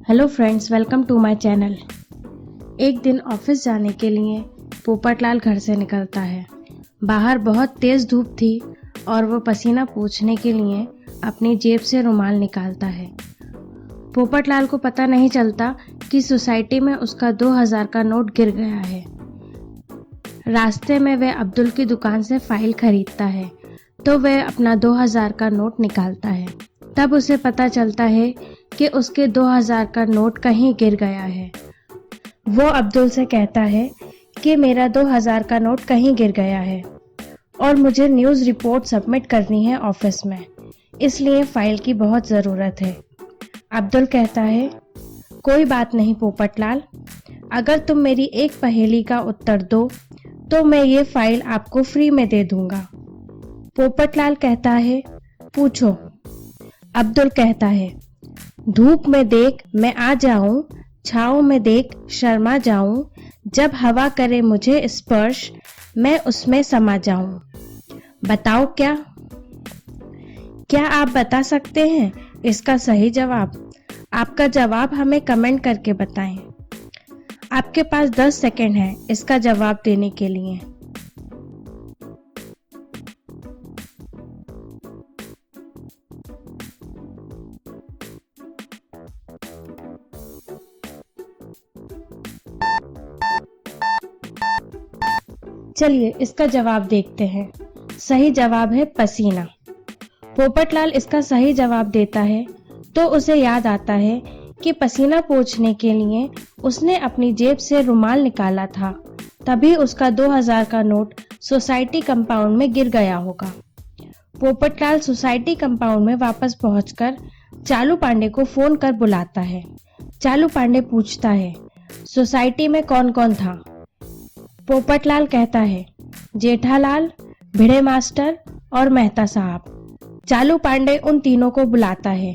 Hello friends, welcome to my channel. एक दिन office जाने के लिए पोपटलाल घर से निकलता है। बाहर बहुत तेज़ धूप थी और वो पसीना पोंछने के लिए अपनी जेब से रुमाल निकालता है। पोपटलाल को पता नहीं चलता कि सोसाइटी में उसका 2000 का नोट गिर गया है। रास्ते में वह अब्दुल की दुकान से फाइल खरीदता है तो वह अपना 2000 का नोट निकालता है। तब उसे पता चलता है कि उसके 2000 का नोट कहीं गिर गया है। वो अब्दुल से कहता है कि मेरा 2000 का नोट कहीं गिर गया है और मुझे न्यूज़ रिपोर्ट सबमिट करनी है ऑफिस में, इसलिए फाइल की बहुत ज़रूरत है। अब्दुल कहता है, कोई बात नहीं पोपटलाल, अगर तुम मेरी एक पहेली का उत्तर दो तो मैं ये फाइल आपको फ्री में दे दूंगा। पोपटलाल कहता है, पूछो। अब्दुल कहता है, धूप में देख मैं आ जाऊं, छाँव में देख शर्मा जाऊं, जब हवा करे मुझे स्पर्श मैं उसमें समा जाऊं। बताओ क्या आप बता सकते हैं इसका सही जवाब? आपका जवाब हमें कमेंट करके बताएं। आपके पास 10 सेकंड है इसका जवाब देने के लिए। चलिए इसका जवाब देखते हैं। सही जवाब है पसीना। पोपटलाल इसका सही जवाब देता है तो उसे याद आता है कि पसीना पोंछने के लिए उसने अपनी जेब से रुमाल निकाला था, तभी उसका 2000 का नोट सोसाइटी कंपाउंड में गिर गया होगा। पोपटलाल सोसाइटी कंपाउंड में वापस पहुंचकर चालू पांडे को फोन कर बुलाता है। चालू पांडे पूछता है, सोसाइटी में कौन कौन था? पोपटलाल कहता है, जेठालाल, भिड़े मास्टर और मेहता साहब। चालू पांडे उन तीनों को बुलाता है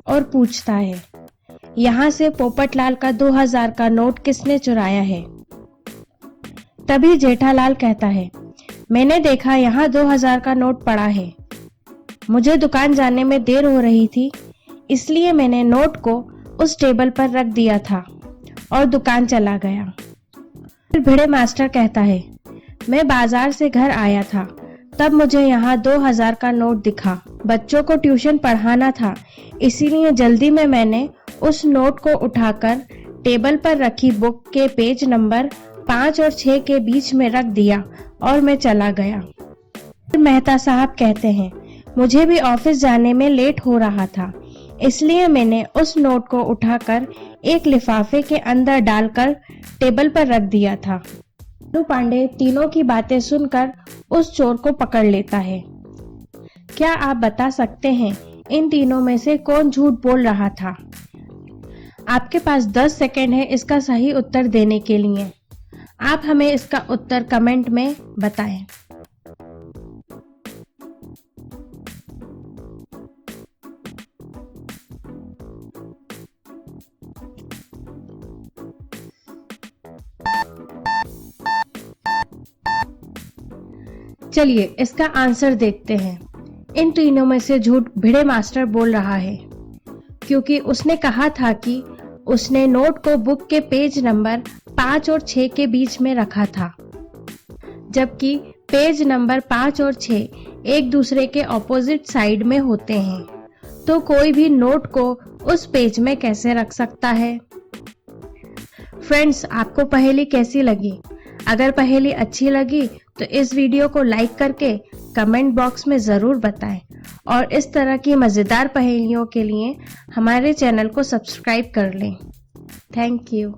और पूछता है, यहाँ से पोपटलाल का 2000 का नोट किसने चुराया है? तभी जेठालाल कहता है, मैंने देखा यहाँ 2000 का नोट पड़ा है। मुझे दुकान जाने में देर हो रही थी, इसलिए मैंने नोट को उस टेबल पर रख दिया था और दुकान चला गया। फिर भिड़े मास्टर कहता है, मैं बाजार से घर आया था, तब मुझे यहाँ 2000 का नोट दिखा। बच्चों को ट्यूशन पढ़ाना था, इसीलिए जल्दी में मैंने उस नोट को उठाकर टेबल पर रखी बुक के पेज नंबर 5 और 6 के बीच में रख दिया और मैं चला गया। फिर मेहता साहब कहते हैं, मुझे भी ऑफिस जाने में लेट हो रहा था, इसलिए मैंने उस नोट को उठाकर एक लिफाफे के अंदर डालकर टेबल पर रख दिया था। चालू पांडे तीनों की बातें सुनकर उस चोर को पकड़ लेता है। क्या आप बता सकते हैं इन तीनों में से कौन झूठ बोल रहा था? आपके पास 10 सेकंड है इसका सही उत्तर देने के लिए। आप हमें इसका उत्तर कमेंट में बताएं। चलिए इसका आंसर देखते हैं। इन तीनों में से झूठ भिड़े मास्टर बोल रहा है, क्योंकि उसने कहा था कि उसने नोट को बुक के पेज नंबर 5 और 6 के बीच में रखा था, जबकि पेज नंबर 5 और 6 एक दूसरे के ऑपोजिट साइड में होते हैं, तो कोई भी नोट को उस पेज में कैसे रख सकता है? फ्रेंड्स, आपको पहेली कैसी लगी? अगर पहेली अच्छी लगी तो इस वीडियो को लाइक करके कमेंट बॉक्स में ज़रूर बताएं और इस तरह की मज़ेदार पहेलियों के लिए हमारे चैनल को सब्सक्राइब कर लें। Thank you.